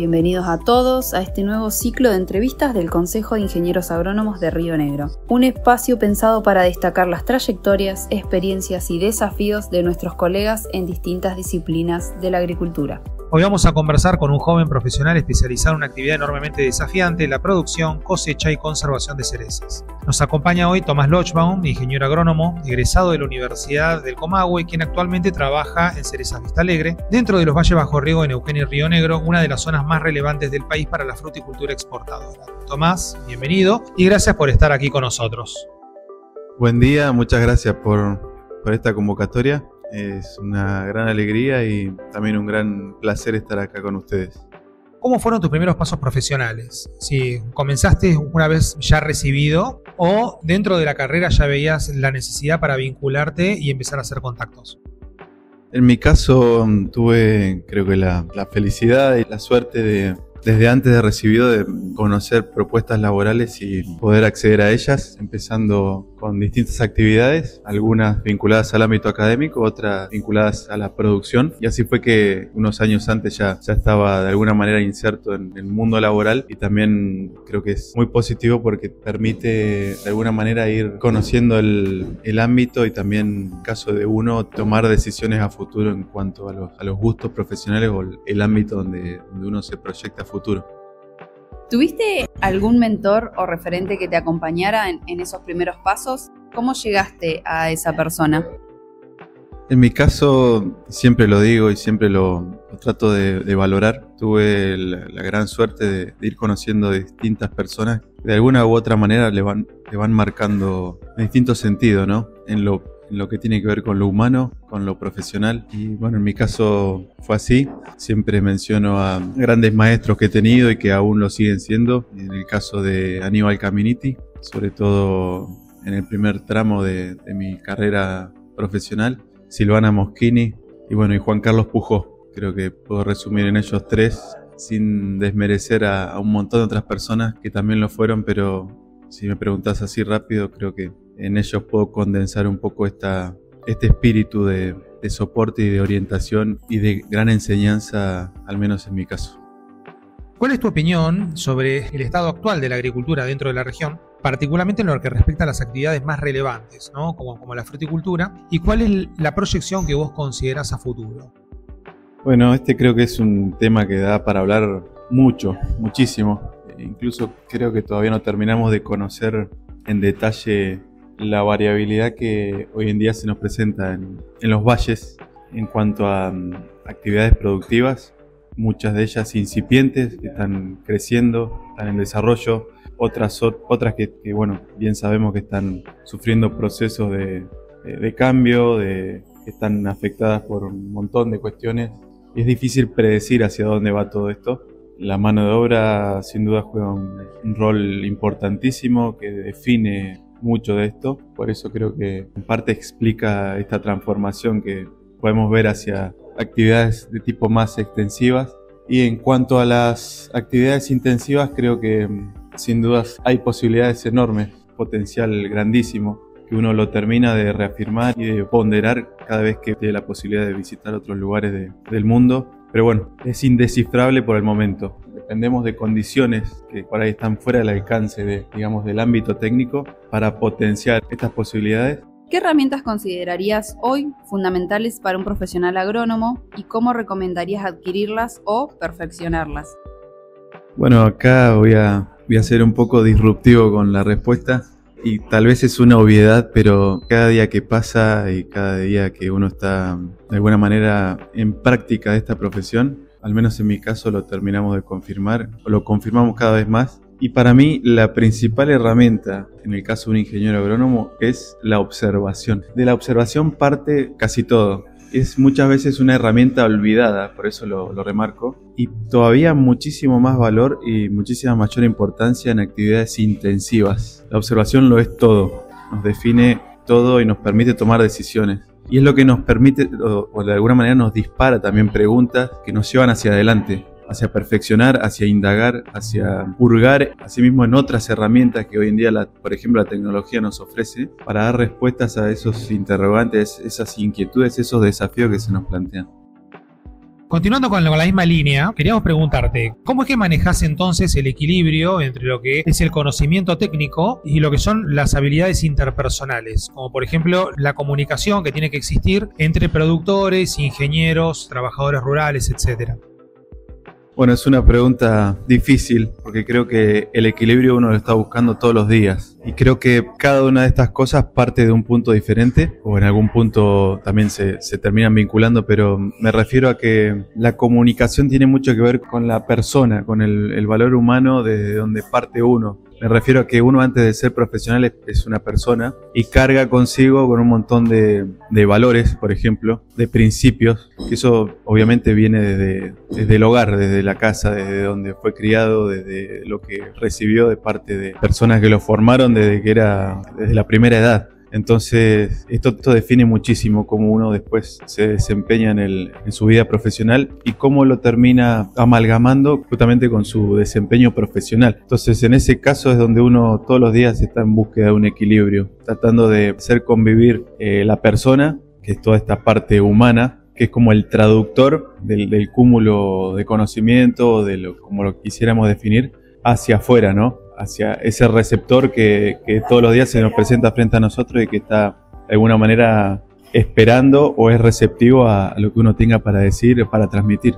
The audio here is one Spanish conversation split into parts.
bienvenidos a todos a este nuevo ciclo de entrevistas del Consejo de Ingenieros Agrónomos de Río Negro. Un espacio pensado para destacar las trayectorias, experiencias y desafíos de nuestros colegas en distintas disciplinas de la agricultura. Hoy vamos a conversar con un joven profesional especializado en una actividad enormemente desafiante, la producción, cosecha y conservación de cerezas. Nos acompaña hoy Tomás Lochbaum, ingeniero agrónomo, egresado de la Universidad del Comahue, quien actualmente trabaja en Cerezas Vista Alegre, dentro de los Valles Bajo Riego de Neuquén y Río Negro, una de las zonas más relevantes del país para la fruticultura exportadora. Tomás, bienvenido y gracias por estar aquí con nosotros. Buen día, muchas gracias por esta convocatoria. Es una gran alegría y también un gran placer estar acá con ustedes. ¿Cómo fueron tus primeros pasos profesionales? Si comenzaste una vez ya recibido o dentro de la carrera ya veías la necesidad para vincularte y empezar a hacer contactos. En mi caso tuve, creo que la felicidad y la suerte de, desde antes de recibido, de conocer propuestas laborales y poder acceder a ellas, empezando con distintas actividades, algunas vinculadas al ámbito académico, otras vinculadas a la producción. Y así fue que unos años antes ya estaba de alguna manera inserto en el mundo laboral, y también creo que es muy positivo porque permite de alguna manera ir conociendo el ámbito y también, en caso de uno, tomar decisiones a futuro en cuanto a los gustos profesionales o el ámbito donde uno se proyecta a futuro. ¿Tuviste algún mentor o referente que te acompañara en esos primeros pasos? ¿Cómo llegaste a esa persona? En mi caso, siempre lo digo y siempre lo trato de valorar. Tuve la gran suerte de ir conociendo distintas personas que de alguna u otra manera le van marcando en distintos sentidos, ¿no? En lo que tiene que ver con lo humano, con lo profesional. Y bueno, en mi caso fue así. Siempre menciono a grandes maestros que he tenido y que aún lo siguen siendo. En el caso de Aníbal Caminiti, sobre todo en el primer tramo de mi carrera profesional. Silvana Moschini y bueno, y Juan Carlos Pujó. Creo que puedo resumir en ellos tres, sin desmerecer a un montón de otras personas que también lo fueron, pero si me preguntás así rápido, creo que en ellos puedo condensar un poco este espíritu de soporte y de orientación y de gran enseñanza, al menos en mi caso. ¿Cuál es tu opinión sobre el estado actual de la agricultura dentro de la región, particularmente en lo que respecta a las actividades más relevantes, ¿no? como la fruticultura? ¿Y cuál es la proyección que vos considerás a futuro? Bueno, creo que es un tema que da para hablar muchísimo. Incluso creo que todavía no terminamos de conocer en detalle la variabilidad que hoy en día se nos presenta en los valles en cuanto a actividades productivas, muchas de ellas incipientes, que están creciendo, están en desarrollo, otras que bueno, bien sabemos que están sufriendo procesos de cambio, que están afectadas por un montón de cuestiones, y es difícil predecir hacia dónde va todo esto. La mano de obra sin duda juega un rol importantísimo que define mucho de esto. Por eso creo que en parte explica esta transformación que podemos ver hacia actividades de tipo más extensivas. Y en cuanto a las actividades intensivas, creo que sin dudas hay posibilidades enormes, potencial grandísimo, que uno lo termina de reafirmar y de ponderar cada vez que tiene la posibilidad de visitar otros lugares del mundo. Pero bueno, es indescifrable por el momento. Dependemos de condiciones que por ahí están fuera del alcance del ámbito técnico para potenciar estas posibilidades. ¿Qué herramientas considerarías hoy fundamentales para un profesional agrónomo y cómo recomendarías adquirirlas o perfeccionarlas? Bueno, acá voy a ser un poco disruptivo con la respuesta. Y tal vez es una obviedad, pero cada día que pasa y cada día que uno está de alguna manera en práctica de esta profesión, al menos en mi caso lo terminamos de confirmar, o lo confirmamos cada vez más. Y para mí la principal herramienta en el caso de un ingeniero agrónomo es la observación. De la observación parte casi todo. Es muchas veces una herramienta olvidada, por eso lo remarco, y todavía muchísimo más valor y muchísima mayor importancia en actividades intensivas. La observación lo es todo, nos define todo y nos permite tomar decisiones. Y es lo que nos permite, o de alguna manera nos dispara también preguntas que nos llevan hacia adelante, hacia perfeccionar, hacia indagar, hacia purgar, asimismo en otras herramientas que hoy en día, por ejemplo, la tecnología nos ofrece para dar respuestas a esos interrogantes, esas inquietudes, esos desafíos que se nos plantean. Continuando con la misma línea, queríamos preguntarte, ¿cómo es que manejás entonces el equilibrio entre lo que es el conocimiento técnico y lo que son las habilidades interpersonales? Como por ejemplo la comunicación que tiene que existir entre productores, ingenieros, trabajadores rurales, etcétera. Bueno, es una pregunta difícil porque creo que el equilibrio uno lo está buscando todos los días y creo que cada una de estas cosas parte de un punto diferente o en algún punto también se terminan vinculando, pero me refiero a que la comunicación tiene mucho que ver con la persona, con el valor humano desde donde parte uno. Me refiero a que uno antes de ser profesional es una persona y carga consigo con un montón de valores, por ejemplo, de principios, que eso obviamente viene desde el hogar, desde la casa, desde donde fue criado, desde lo que recibió de parte de personas que lo formaron desde la primera edad. Entonces, esto define muchísimo cómo uno después se desempeña en su vida profesional y cómo lo termina amalgamando justamente con su desempeño profesional. Entonces, en ese caso es donde uno todos los días está en búsqueda de un equilibrio, tratando de hacer convivir la persona, que es toda esta parte humana, que es como el traductor del cúmulo de conocimiento, como lo quisiéramos definir, hacia afuera, ¿no? Hacia ese receptor que todos los días se nos presenta frente a nosotros y que está de alguna manera esperando o es receptivo a lo que uno tenga para decir, para transmitir.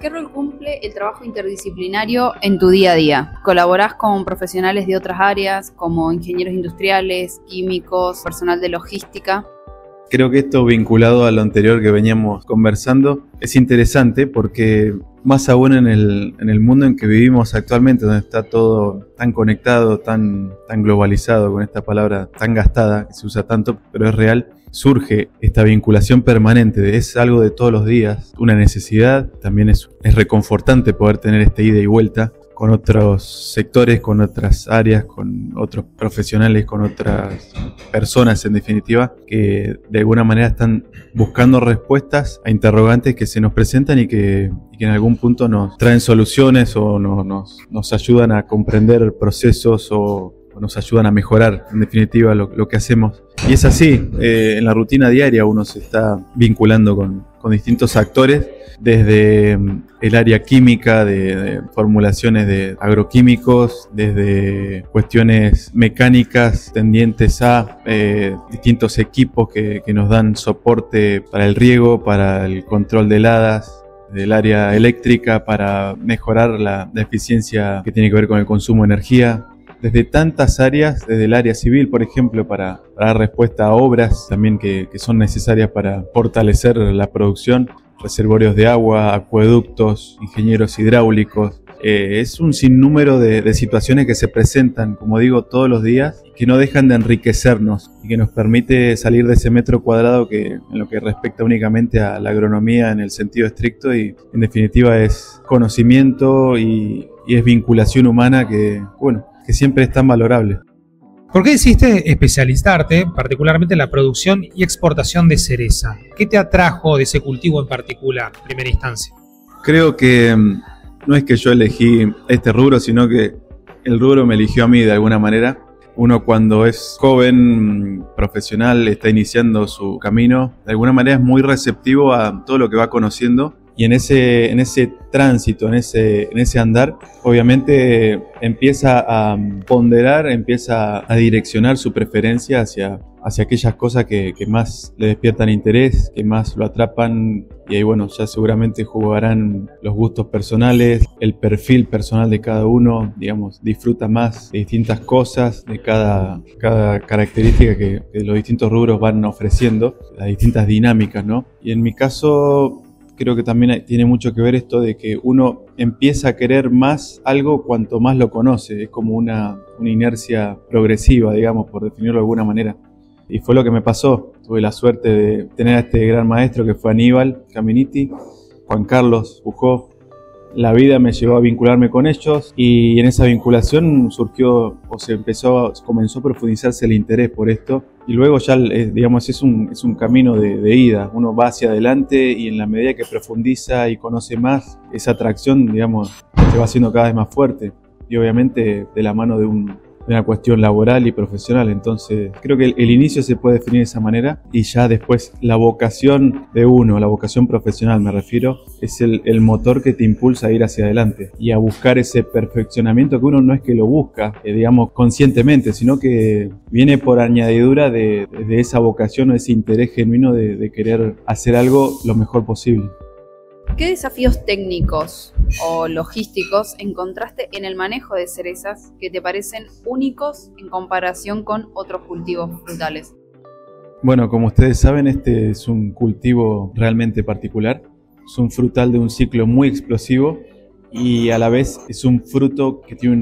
¿Qué rol cumple el trabajo interdisciplinario en tu día a día? ¿Colaborás con profesionales de otras áreas como ingenieros industriales, químicos, personal de logística? Creo que esto vinculado a lo anterior que veníamos conversando es interesante porque más aún en el mundo en que vivimos actualmente, donde está todo tan conectado, tan globalizado, con esta palabra tan gastada, que se usa tanto, pero es real, surge esta vinculación permanente, es algo de todos los días, una necesidad, también es reconfortante poder tener este ida y vuelta con otros sectores, con otras áreas, con otros profesionales, con otras personas en definitiva, que de alguna manera están buscando respuestas a interrogantes que se nos presentan y que en algún punto nos traen soluciones o nos ayudan a comprender procesos o nos ayudan a mejorar en definitiva lo que hacemos. Y es así, en la rutina diaria uno se está vinculando con distintos actores, desde el área química, de formulaciones de agroquímicos, desde cuestiones mecánicas tendientes a distintos equipos que nos dan soporte para el riego, para el control de heladas, del área eléctrica, para mejorar la eficiencia que tiene que ver con el consumo de energía. Desde tantas áreas, desde el área civil, por ejemplo, para dar respuesta a obras también que son necesarias para fortalecer la producción, reservorios de agua, acueductos, ingenieros hidráulicos. Es un sinnúmero de situaciones que se presentan, como digo, todos los días, que no dejan de enriquecernos y que nos permite salir de ese metro cuadrado que en lo que respecta únicamente a la agronomía en el sentido estricto y en definitiva es conocimiento y es vinculación humana que siempre es tan valorable. ¿Por qué decidiste especializarte particularmente en la producción y exportación de cereza? ¿Qué te atrajo de ese cultivo en particular, en primera instancia? Creo que no es que yo elegí este rubro, sino que el rubro me eligió a mí de alguna manera. Uno cuando es joven, profesional, está iniciando su camino, de alguna manera es muy receptivo a todo lo que va conociendo. Y en ese tránsito, en ese andar, obviamente empieza a ponderar, empieza a direccionar su preferencia hacia aquellas cosas que más le despiertan interés, que más lo atrapan. Y ahí, ya seguramente jugarán los gustos personales, el perfil personal de cada uno, disfruta más de distintas cosas, de cada característica que los distintos rubros van ofreciendo, las distintas dinámicas, ¿no? Y en mi caso, creo que también tiene mucho que ver esto de que uno empieza a querer más algo cuanto más lo conoce. Es como una inercia progresiva, por definirlo de alguna manera. Y fue lo que me pasó. Tuve la suerte de tener a este gran maestro que fue Aníbal Caminiti, Juan Carlos Bujó. La vida me llevó a vincularme con ellos y en esa vinculación comenzó a profundizarse el interés por esto. Y luego ya, es un camino de ida. Uno va hacia adelante y en la medida que profundiza y conoce más, esa atracción, se va haciendo cada vez más fuerte. Y obviamente de la mano de un una cuestión laboral y profesional. Entonces creo que el inicio se puede definir de esa manera y ya después la vocación de uno, la vocación profesional me refiero, es el motor que te impulsa a ir hacia adelante y a buscar ese perfeccionamiento que uno no es que lo busca, digamos, conscientemente, sino que viene por añadidura de esa vocación o ese interés genuino de querer hacer algo lo mejor posible. ¿Qué desafíos técnicos o logísticos encontraste en el manejo de cerezas que te parecen únicos en comparación con otros cultivos frutales? Bueno, como ustedes saben, este es un cultivo realmente particular. Es un frutal de un ciclo muy explosivo y a la vez es un fruto que tiene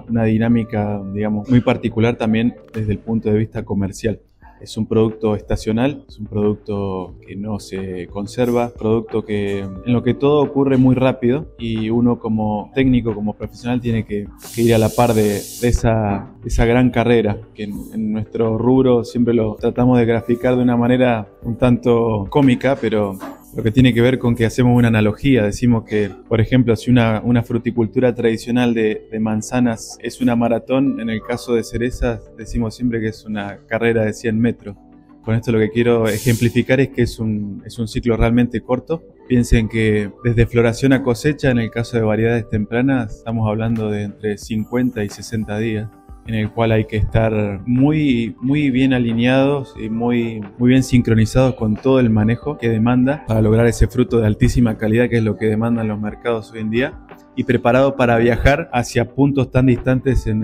una dinámica, digamos, muy particular también desde el punto de vista comercial. Es un producto estacional, es un producto que no se conserva, producto en lo que todo ocurre muy rápido y uno como técnico, como profesional, tiene que ir a la par de esa gran carrera que en nuestro rubro siempre lo tratamos de graficar de una manera un tanto cómica, pero lo que tiene que ver con que hacemos una analogía. Decimos que, por ejemplo, si una fruticultura tradicional de manzanas es una maratón, en el caso de cerezas decimos siempre que es una carrera de 100 metros. Con esto lo que quiero ejemplificar es que es un ciclo realmente corto. Piensen que desde floración a cosecha, en el caso de variedades tempranas, estamos hablando de entre 50 y 60 días. En el cual hay que estar muy bien alineados y muy bien sincronizados con todo el manejo que demanda para lograr ese fruto de altísima calidad que es lo que demandan los mercados hoy en día y preparado para viajar hacia puntos tan distantes en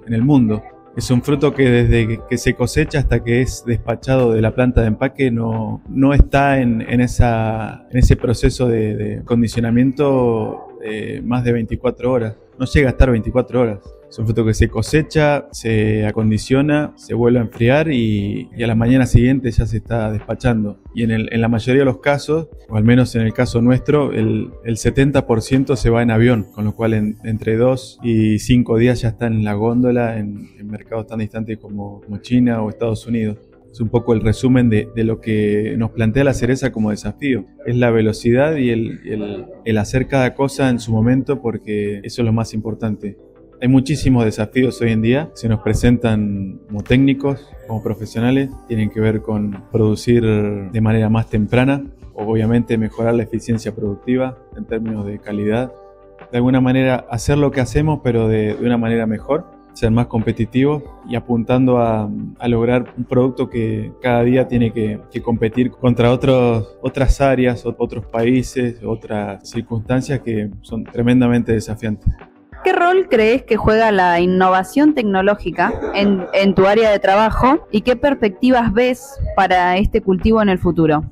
el mundo. Es un fruto que desde que se cosecha hasta que es despachado de la planta de empaque no está en ese proceso de condicionamiento más de 24 horas. No llega a estar 24 horas. Es un fruto que se cosecha, se acondiciona, se vuelve a enfriar y a la mañana siguiente ya se está despachando. Y en la mayoría de los casos, o al menos en el caso nuestro, el 70% se va en avión, con lo cual entre 2 y 5 días ya está en la góndola en mercados tan distantes como China o Estados Unidos. Es un poco el resumen de lo que nos plantea la cereza como desafío. Es la velocidad y el hacer cada cosa en su momento, porque eso es lo más importante. Hay muchísimos desafíos hoy en día que se nos presentan como técnicos, como profesionales. Tienen que ver con producir de manera más temprana, obviamente mejorar la eficiencia productiva en términos de calidad. De alguna manera hacer lo que hacemos, pero de una manera mejor, ser más competitivos y apuntando a lograr un producto que cada día tiene que competir contra otras áreas, otros países, otras circunstancias que son tremendamente desafiantes. ¿Qué rol crees que juega la innovación tecnológica en tu área de trabajo y qué perspectivas ves para este cultivo en el futuro?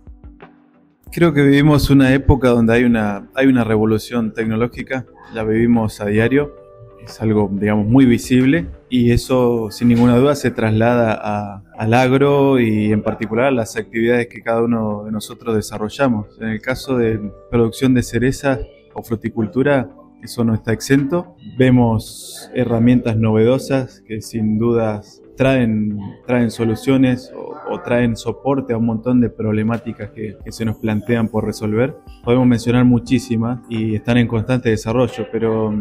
Creo que vivimos una época donde hay una revolución tecnológica, la vivimos a diario, es algo, digamos, muy visible y eso sin ninguna duda se traslada al agro y en particular a las actividades que cada uno de nosotros desarrollamos. En el caso de producción de cerezas o fruticultura, eso no está exento. Vemos herramientas novedosas que sin dudas traen soluciones o traen soporte a un montón de problemáticas que se nos plantean por resolver. Podemos mencionar muchísimas y están en constante desarrollo, pero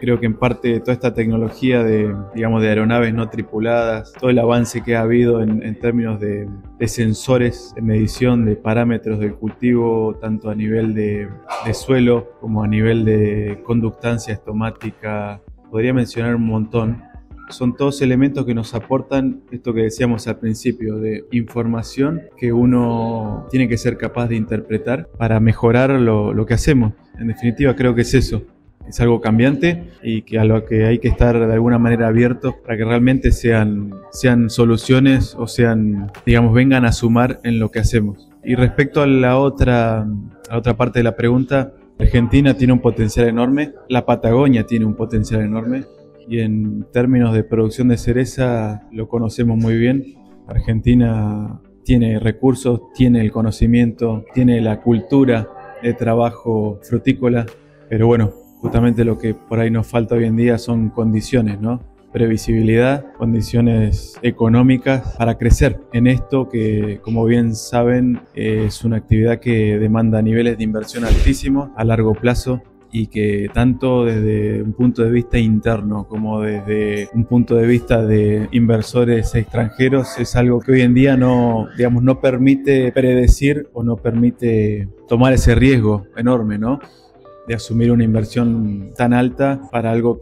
creo que en parte toda esta tecnología de aeronaves no tripuladas, todo el avance que ha habido en términos de sensores de medición de parámetros del cultivo, tanto a nivel de suelo como a nivel de conductancia estomática, podría mencionar un montón. Son todos elementos que nos aportan esto que decíamos al principio, de información que uno tiene que ser capaz de interpretar para mejorar lo que hacemos. En definitiva, creo que es eso. Es algo cambiante y que a lo que hay que estar de alguna manera abiertos para que realmente sean soluciones o vengan a sumar en lo que hacemos. Y respecto a la otra parte de la pregunta, Argentina tiene un potencial enorme, la Patagonia tiene un potencial enorme. Y en términos de producción de cereza lo conocemos muy bien. Argentina tiene recursos, tiene el conocimiento, tiene la cultura de trabajo frutícola, pero bueno, justamente lo que por ahí nos falta hoy en día son condiciones, ¿no? Previsibilidad, condiciones económicas para crecer en esto que, como bien saben, es una actividad que demanda niveles de inversión altísimos a largo plazo y que tanto desde un punto de vista interno como desde un punto de vista de inversores extranjeros es algo que hoy en día no permite predecir o no permite tomar ese riesgo enorme, ¿no?, de asumir una inversión tan alta para algo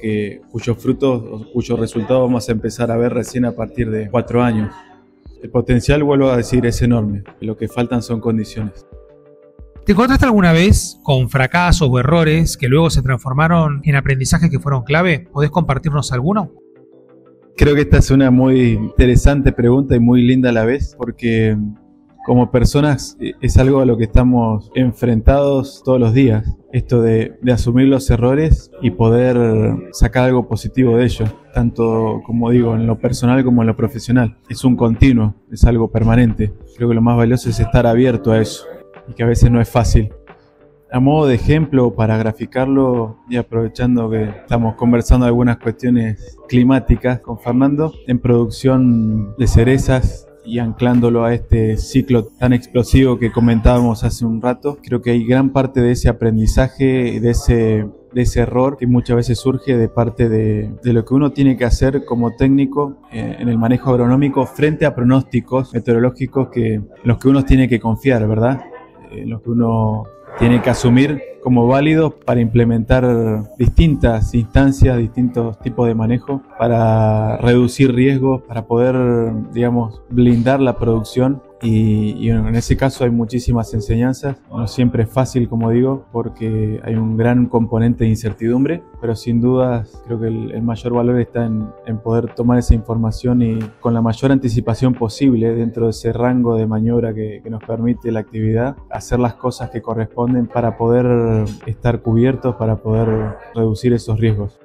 cuyos frutos o cuyos resultados vamos a empezar a ver recién a partir de 4 años. El potencial, vuelvo a decir, es enorme. Lo que faltan son condiciones. ¿Te encontraste alguna vez con fracasos o errores que luego se transformaron en aprendizajes que fueron clave? ¿Podés compartirnos alguno? Creo que esta es una muy interesante pregunta y muy linda a la vez, porque como personas es algo a lo que estamos enfrentados todos los días. Esto de asumir los errores y poder sacar algo positivo de ellos, tanto, como digo, en lo personal como en lo profesional. Es un continuo, es algo permanente. Creo que lo más valioso es estar abierto a eso y que a veces no es fácil. A modo de ejemplo, para graficarlo y aprovechando que estamos conversando algunas cuestiones climáticas con Fernando, en producción de cerezas y anclándolo a este ciclo tan explosivo que comentábamos hace un rato, creo que hay gran parte de ese aprendizaje, de ese error que muchas veces surge de parte de lo que uno tiene que hacer como técnico en el manejo agronómico frente a pronósticos meteorológicos en los que uno tiene que confiar, ¿verdad? En los que uno tiene que asumir como válidos para implementar distintas instancias, distintos tipos de manejo para reducir riesgos, para poder, blindar la producción. Y en ese caso hay muchísimas enseñanzas. No siempre es fácil, como digo, porque hay un gran componente de incertidumbre, pero sin dudas creo que el mayor valor está en poder tomar esa información y con la mayor anticipación posible dentro de ese rango de maniobra que nos permite la actividad, hacer las cosas que corresponden para poder estar cubiertos, para poder reducir esos riesgos.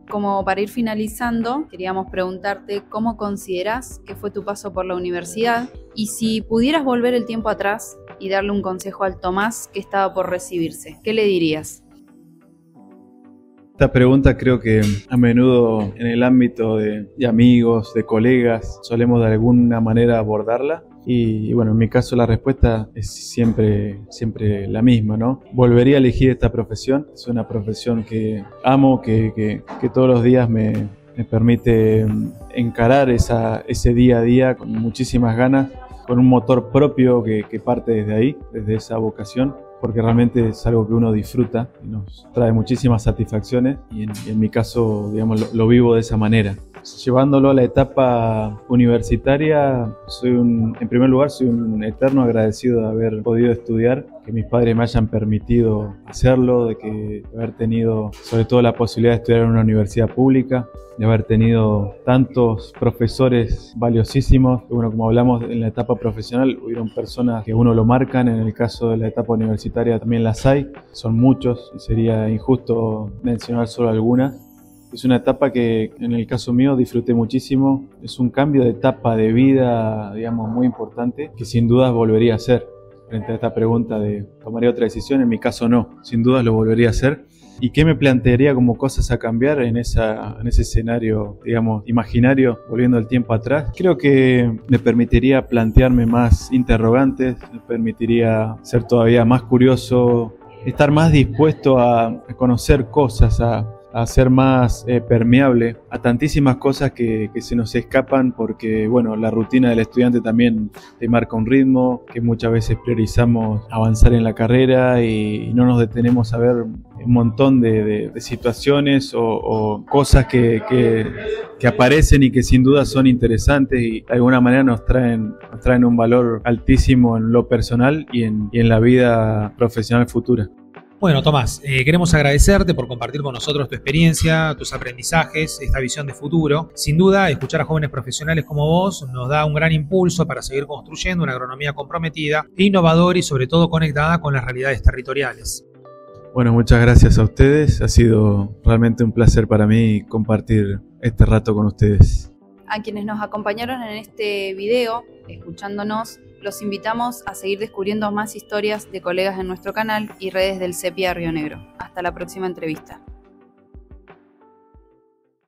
Como para ir finalizando, queríamos preguntarte cómo consideras que fue tu paso por la universidad y si pudieras volver el tiempo atrás y darle un consejo al Tomás que estaba por recibirse, ¿qué le dirías? Esta pregunta creo que a menudo en el ámbito de amigos, de colegas, solemos de alguna manera abordarla. Y bueno, en mi caso la respuesta es siempre la misma, ¿no? Volvería a elegir esta profesión. Es una profesión que amo, que todos los días me permite encarar ese día a día con muchísimas ganas, con un motor propio que parte desde ahí, desde esa vocación, porque realmente es algo que uno disfruta y nos trae muchísimas satisfacciones y en mi caso, lo vivo de esa manera. Llevándolo a la etapa universitaria, en primer lugar soy un eterno agradecido de haber podido estudiar, que mis padres me hayan permitido hacerlo, de haber tenido sobre todo la posibilidad de estudiar en una universidad pública, de haber tenido tantos profesores valiosísimos. Bueno, como hablamos en la etapa profesional, hubieron personas que uno lo marcan, en el caso de la etapa universitaria también las hay, son muchos y sería injusto mencionar solo algunas. Es una etapa que en el caso mío disfruté muchísimo, es un cambio de etapa de vida, muy importante, que sin dudas volvería a hacer. Frente a esta pregunta de ¿tomaría otra decisión? En mi caso no, sin dudas lo volvería a hacer. ¿Y qué me plantearía como cosas a cambiar en ese escenario, imaginario, volviendo el tiempo atrás? Creo que me permitiría plantearme más interrogantes, me permitiría ser todavía más curioso, estar más dispuesto a conocer cosas, a ser más permeable a tantísimas cosas que se nos escapan porque, bueno, la rutina del estudiante también te marca un ritmo, que muchas veces priorizamos avanzar en la carrera y no nos detenemos a ver un montón de situaciones o cosas que aparecen y que sin duda son interesantes y de alguna manera nos traen un valor altísimo en lo personal y en la vida profesional futura. Bueno, Tomás, queremos agradecerte por compartir con nosotros tu experiencia, tus aprendizajes, esta visión de futuro. Sin duda, escuchar a jóvenes profesionales como vos nos da un gran impulso para seguir construyendo una agronomía comprometida, innovadora y sobre todo conectada con las realidades territoriales. Bueno, muchas gracias a ustedes. Ha sido realmente un placer para mí compartir este rato con ustedes. A quienes nos acompañaron en este video, escuchándonos, los invitamos a seguir descubriendo más historias de colegas en nuestro canal y redes del CEPIA Río Negro. Hasta la próxima entrevista.